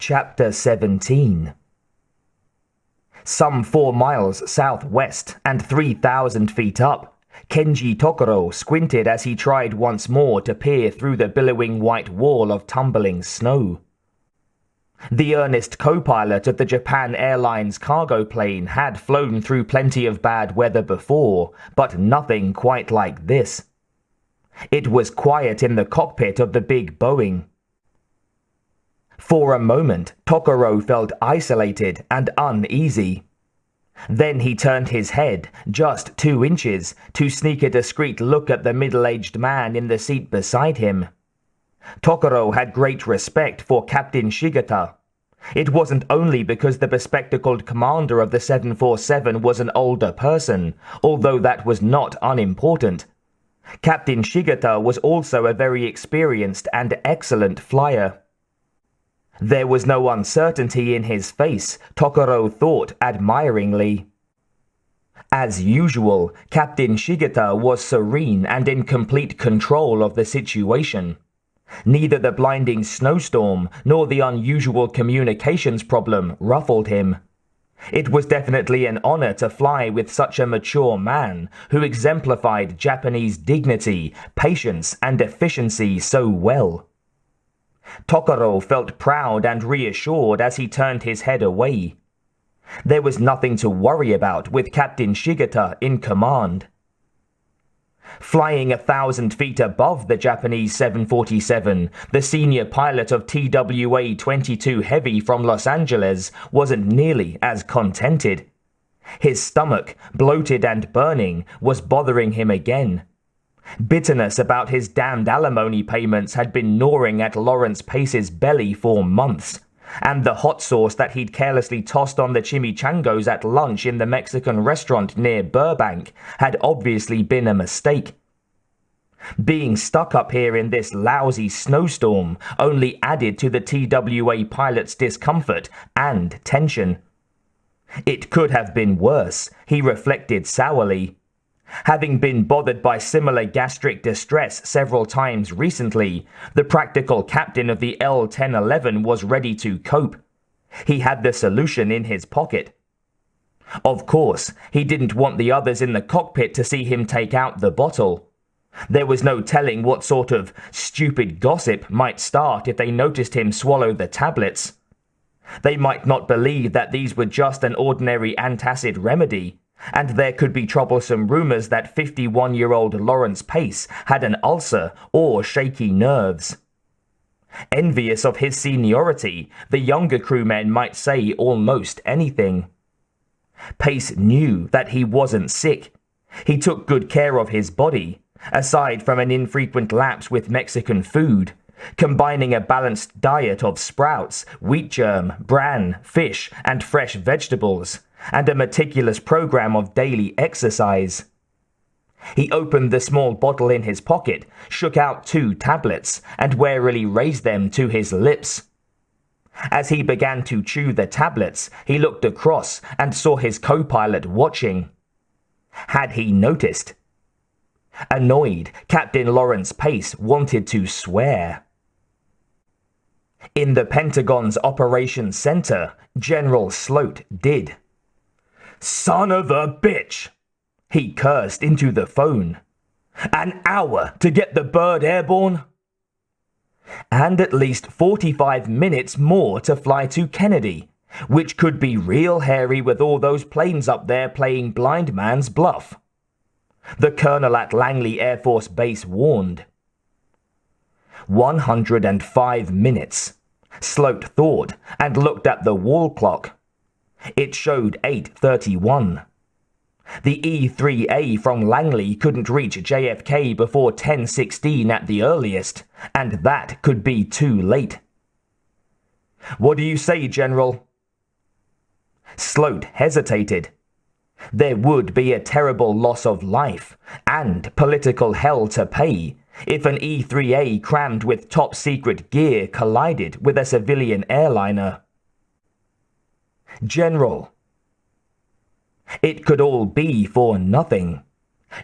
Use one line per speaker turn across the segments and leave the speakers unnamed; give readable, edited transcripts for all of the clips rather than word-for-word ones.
Chapter 17. Some 4 miles southwest and 3,000 feet up, Kenji Tokoro squinted as he tried once more to peer through the billowing white wall of tumbling snow. The earnest co-pilot of the Japan Airlines cargo plane had flown through plenty of bad weather before, but nothing quite like this. It was quiet in the cockpit of the big Boeing. For a moment, Tokoro felt isolated and uneasy. Then he turned his head just 2 inches to sneak a discreet look at the middle-aged man in the seat beside him. Tokoro had great respect for Captain Shigeta. It wasn't only because the bespectacled commander of the 747 was an older person, although that was not unimportant. Captain Shigeta was also a very experienced and excellent flyer. There was no uncertainty in his face, Tokoro thought admiringly. As usual, Captain Shigeta was serene and in complete control of the situation. Neither the blinding snowstorm nor the unusual communications problem ruffled him. It was definitely an honor to fly with such a mature man who exemplified Japanese dignity, patience, and efficiency so well. Tokoro felt proud and reassured as he turned his head away. There was nothing to worry about with Captain Shigeta in command. Flying 1,000 feet above the Japanese 747, the senior pilot of TWA-22 Heavy from Los Angeles wasn't nearly as contented. His stomach, bloated and burning, was bothering him again. Bitterness about his damned alimony payments had been gnawing at Lawrence Pace's belly for months, and the hot sauce that he'd carelessly tossed on the chimichangos at lunch in the Mexican restaurant near Burbank had obviously been a mistake. Being stuck up here in this lousy snowstorm only added to the TWA pilot's discomfort and tension. It could have been worse, he reflected sourly. Having been bothered by similar gastric distress several times recently, the practical captain of the L-1011 was ready to cope. He had the solution in his pocket. Of course, he didn't want the others in the cockpit to see him take out the bottle. There was no telling what sort of stupid gossip might start if they noticed him swallow the tablets. They might not believe that these were just an ordinary antacid remedy, and there could be troublesome rumors that 51-year-old Lawrence Pace had an ulcer or shaky nerves. Envious of his seniority, the younger crewmen might say almost anything. Pace knew that he wasn't sick. He took good care of his body, aside from an infrequent lapse with Mexican food, combining a balanced diet of sprouts, wheat germ, bran, fish, and fresh vegetables, and a meticulous program of daily exercise. He opened the small bottle in his pocket, shook out 2 tablets, and warily raised them to his lips. As he began to chew the tablets, he looked across and saw his co-pilot watching. Had he noticed? Annoyed, Captain Lawrence Pace wanted to swear. In the Pentagon's Operations Center, General Sloat did. "Son of a bitch!" he cursed into the phone. "An hour to get the bird airborne? And at least 45 minutes more to fly to Kennedy, which could be real hairy with all those planes up there playing blind man's bluff," the colonel at Langley Air Force Base warned. 105 minutes, Sloat thought, and looked at the wall clock. It showed 8:31. The E-3A from Langley couldn't reach JFK before 10:16 at the earliest, and that could be too late. "What do you say, General?" Sloat hesitated. There would be a terrible loss of life, and political hell to pay, if an E-3A crammed with top-secret gear collided with a civilian airliner. "General." It could all be for nothing.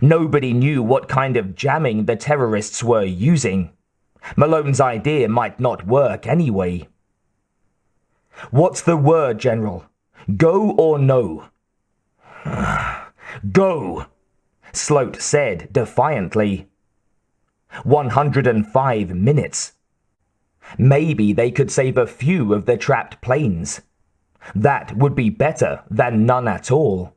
Nobody knew what kind of jamming the terrorists were using. Malone's idea might not work anyway. What's the word, General? Go or no? Go, Sloat said defiantly. 105 minutes. Maybe they could save a few of the trapped planes. That would be better than none at all.